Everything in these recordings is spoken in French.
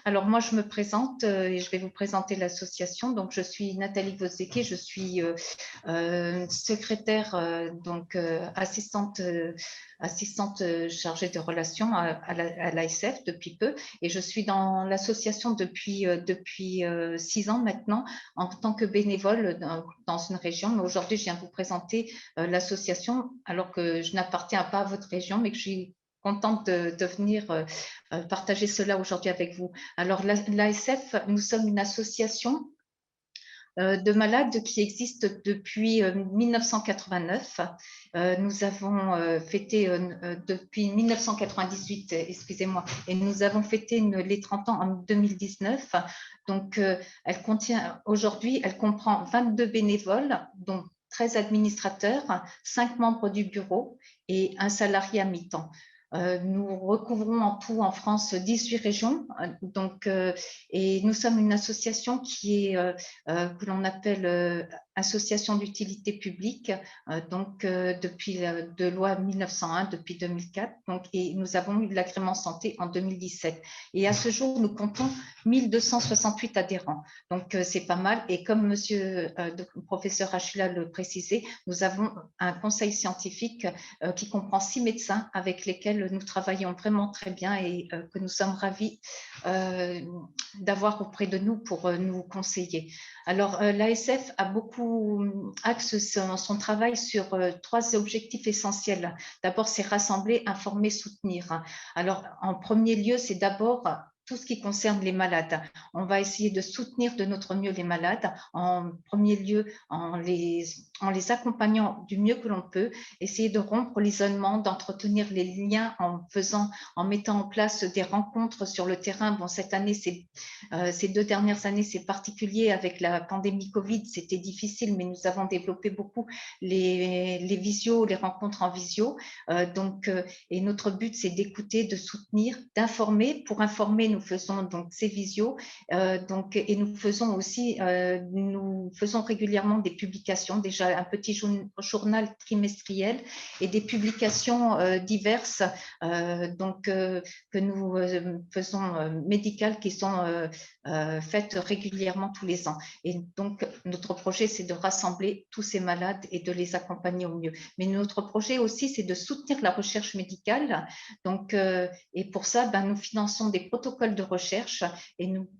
Alors moi, je me présente et je vais vous présenter l'association. Donc, je suis Nathalie Vozeke, je suis secrétaire, assistante chargée de relations à l'ASF depuis peu. Et je suis dans l'association depuis 6 ans maintenant en tant que bénévole dans une région. Mais aujourd'hui, je viens vous présenter l'association alors que je n'appartiens pas à votre région, mais que je suis contente de venir partager cela aujourd'hui avec vous. Alors, l'ASF, nous sommes une association de malades qui existe depuis 1989. Nous avons fêté depuis 1998, excusez-moi, et nous avons fêté les 30 ans en 2019. Donc, aujourd'hui, elle comprend 22 bénévoles, dont 13 administrateurs, 5 membres du bureau et un salarié à mi-temps. Nous recouvrons en tout en France 18 régions, et nous sommes une association que l'on appelle association d'utilité publique, depuis de loi 1901, depuis 2004, et nous avons eu l'agrément santé en 2017. Et à ce jour, nous comptons 1268 adhérents. Donc, c'est pas mal. Et comme le professeur Achula le précisait, nous avons un conseil scientifique qui comprend 6 médecins avec lesquels nous travaillons vraiment très bien et que nous sommes ravis d'avoir auprès de nous pour nous conseiller. Alors, l'ASF a axe son travail sur 3 objectifs essentiels. D'abord, c'est rassembler, informer, soutenir. Alors, en premier lieu, c'est d'abord tout ce qui concerne les malades. On va essayer de soutenir de notre mieux les malades, en premier lieu en les accompagnant du mieux que l'on peut, essayer de rompre l'isolement, d'entretenir les liens en mettant en place des rencontres sur le terrain. Bon, cette année, ces 2 dernières années, c'est particulier avec la pandémie Covid, c'était difficile, mais nous avons développé beaucoup les visios, les rencontres en visio. Et notre but, c'est d'écouter, de soutenir, d'informer. Pour informer, nous faisons donc ces visios, et nous faisons régulièrement des publications, déjà un petit journal trimestriel et des publications diverses que nous faisons médicales qui sont faites régulièrement tous les ans. Et donc, notre projet, c'est de rassembler tous ces malades et de les accompagner au mieux. Mais notre projet aussi, c'est de soutenir la recherche médicale. Et pour ça, nous finançons des protocoles de recherche et nous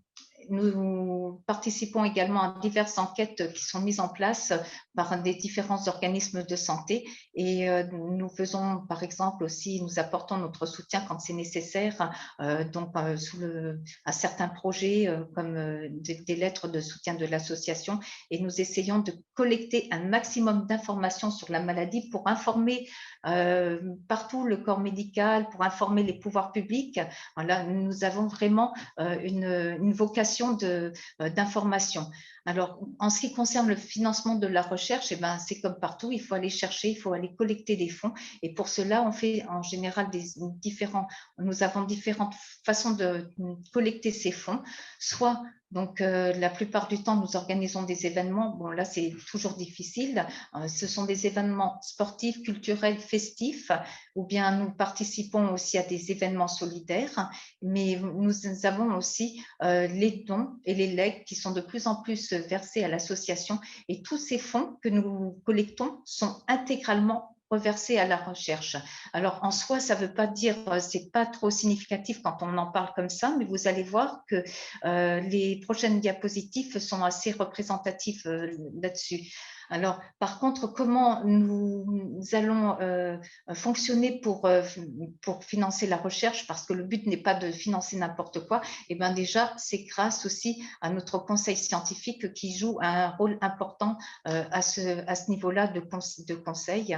participons également à diverses enquêtes qui sont mises en place par des différents organismes de santé et nous faisons par exemple aussi, nous apportons notre soutien quand c'est nécessaire, à certains projets comme des lettres de soutien de l'association, et nous essayons de collecter un maximum d'informations sur la maladie pour informer partout le corps médical, pour informer les pouvoirs publics. Voilà, nous avons vraiment une vocation d'information. Alors, en ce qui concerne le financement de la recherche, c'est comme partout, il faut aller chercher, il faut aller collecter des fonds. Et pour cela, on fait en général nous avons différentes façons de collecter ces fonds. Soit, la plupart du temps, nous organisons des événements. Bon, là, c'est toujours difficile. Ce sont des événements sportifs, culturels, festifs, ou bien nous participons aussi à des événements solidaires. Mais nous avons aussi les dons et les legs qui sont de plus en plus versés à l'association, et tous ces fonds que nous collectons sont intégralement reversés à la recherche. Alors en soi, ça ne veut pas dire, c'est pas trop significatif quand on en parle comme ça, mais vous allez voir que les prochaines diapositives sont assez représentatives là-dessus. Alors, par contre, comment nous allons fonctionner pour financer la recherche, parce que le but n'est pas de financer n'importe quoi, et bien déjà, c'est grâce aussi à notre conseil scientifique qui joue un rôle important à ce niveau-là de conseil.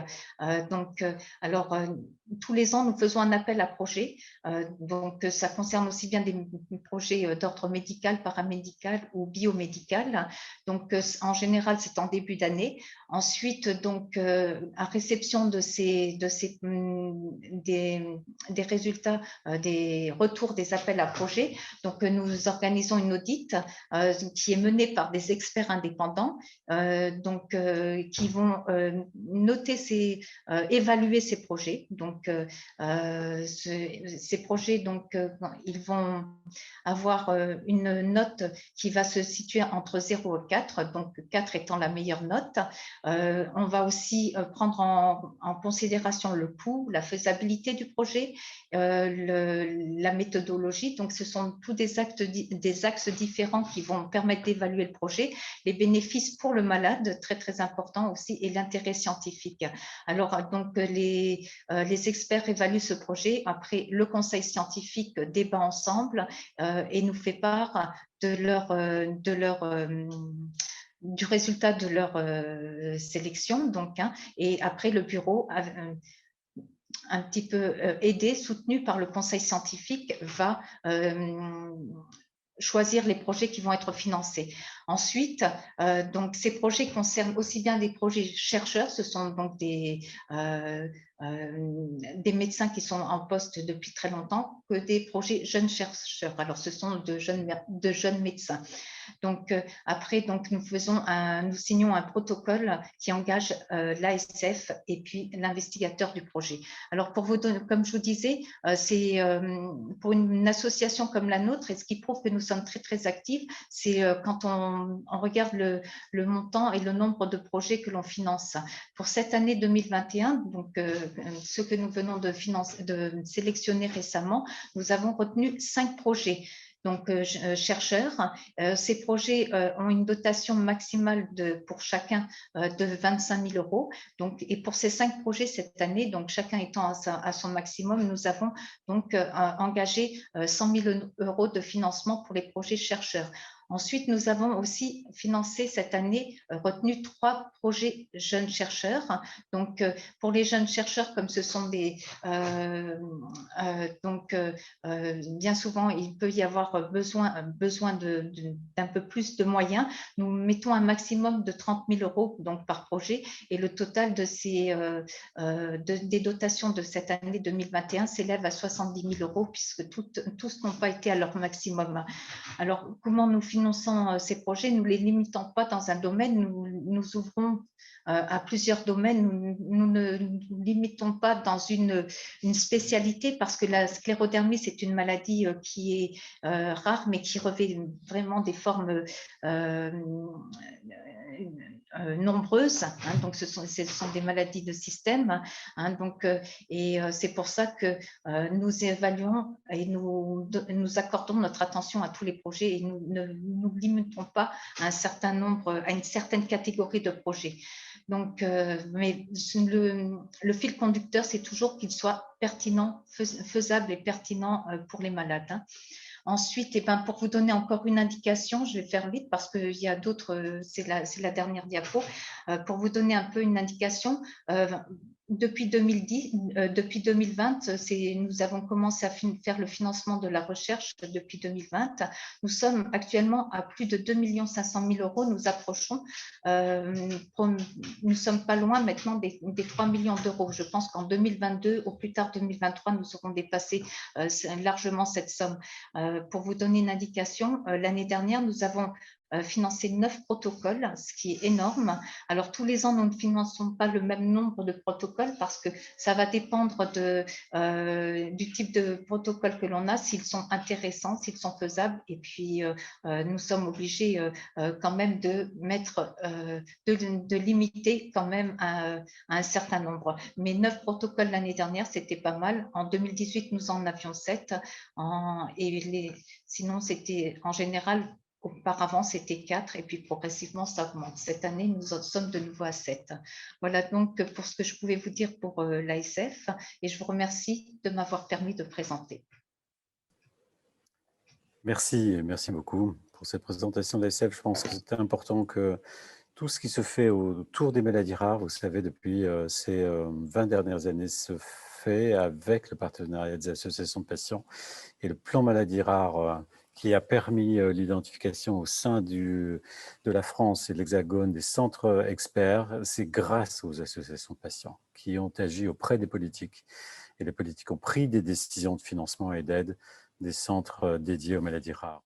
Tous les ans, nous faisons un appel à projets. Ça concerne aussi bien des projets d'ordre médical, paramédical ou biomédical. Donc, en général, c'est en début d'année. année. Ensuite, donc, à réception des résultats, des retours des appels à projets, donc nous organisons une audit qui est menée par des experts indépendants, qui vont noter évaluer ces projets. Donc, ces projets, donc, ils vont avoir une note qui va se situer entre 0 et 4, donc 4 étant la meilleure note. On va aussi prendre en considération le coût, la faisabilité du projet, la méthodologie. Donc, ce sont tous des axes différents qui vont permettre d'évaluer le projet, les bénéfices pour le malade, très, très important aussi, et l'intérêt scientifique. Alors, donc, les experts évaluent ce projet. Après, le conseil scientifique débat ensemble et nous fait part du résultat de leur sélection. Donc, et après, le bureau, un petit peu aidé, soutenu par le conseil scientifique, va choisir les projets qui vont être financés. Ensuite, donc ces projets concernent aussi bien des projets chercheurs, ce sont donc des médecins qui sont en poste depuis très longtemps, que des projets jeunes chercheurs. Alors, ce sont de jeunes médecins. Donc, après, donc, nous signons un protocole qui engage l'ASF et puis l'investigateur du projet. Alors, pour vous donner, comme je vous disais, c'est pour une association comme la nôtre, et ce qui prouve que nous sommes très, très actifs, c'est quand on regarde le montant et le nombre de projets que l'on finance. Pour cette année 2021, donc ce que nous venons de sélectionner récemment, nous avons retenu 5 projets. Donc, chercheurs. Ces projets ont une dotation maximale pour chacun de 25 000 euros. Donc, et pour ces 5 projets cette année, donc chacun étant à son maximum, nous avons donc engagé 100 000 euros de financement pour les projets chercheurs. Ensuite, nous avons aussi financé cette année, retenu 3 projets jeunes chercheurs. Donc, pour les jeunes chercheurs, comme ce sont bien souvent, il peut y avoir besoin d'un peu plus de moyens. Nous mettons un maximum de 30 000 euros donc, par projet et le total des dotations de cette année 2021 s'élève à 70 000 euros puisque tous n'ont pas été à leur maximum. Alors, comment nous finançons ces projets? Nous ne les limitons pas dans un domaine, nous ouvrons à plusieurs domaines. Nous ne nous limitons pas dans une spécialité parce que la sclérodermie, c'est une maladie qui est rare, mais qui revêt vraiment des formes nombreuses. Donc, ce sont des maladies de système. Et c'est pour ça que nous évaluons et nous accordons notre attention à tous les projets et nous ne nous limitons pas à à une certaine catégorie de projets. Donc, mais le fil conducteur, c'est toujours qu'il soit pertinent, faisable et pertinent pour les malades. Ensuite, pour vous donner encore une indication, je vais faire vite parce qu'il y a d'autres, c'est la dernière diapo, pour vous donner un peu une indication. Depuis 2020, nous avons commencé à faire le financement de la recherche depuis 2020. Nous sommes actuellement à plus de 2 500 000 euros. Nous approchons, nous ne sommes pas loin maintenant des 3 millions d'euros. Je pense qu'en 2022, au plus tard 2023, nous aurons dépassé largement cette somme. Pour vous donner une indication, l'année dernière, nous avons financé 9 protocoles, ce qui est énorme. Alors, tous les ans, nous ne finançons pas le même nombre de protocoles parce que ça va dépendre du type de protocole que l'on a, s'ils sont intéressants, s'ils sont faisables. Et puis, nous sommes obligés quand même de limiter quand même à un certain nombre. Mais 9 protocoles l'année dernière, c'était pas mal. En 2018, nous en avions 7. Sinon, c'était en général, auparavant, c'était 4 et puis progressivement, ça augmente. Cette année, nous en sommes de nouveau à 7. Voilà donc pour ce que je pouvais vous dire pour l'ASF et je vous remercie de m'avoir permis de présenter. Merci beaucoup pour cette présentation de l'ASF. Je pense que c'est important que tout ce qui se fait autour des maladies rares, vous savez, depuis ces 20 dernières années, se fait avec le partenariat des associations de patients et le plan maladies rares qui a permis l'identification au sein de la France et de l'Hexagone des centres experts, c'est grâce aux associations de patients qui ont agi auprès des politiques. Et les politiques ont pris des décisions de financement et d'aide des centres dédiés aux maladies rares.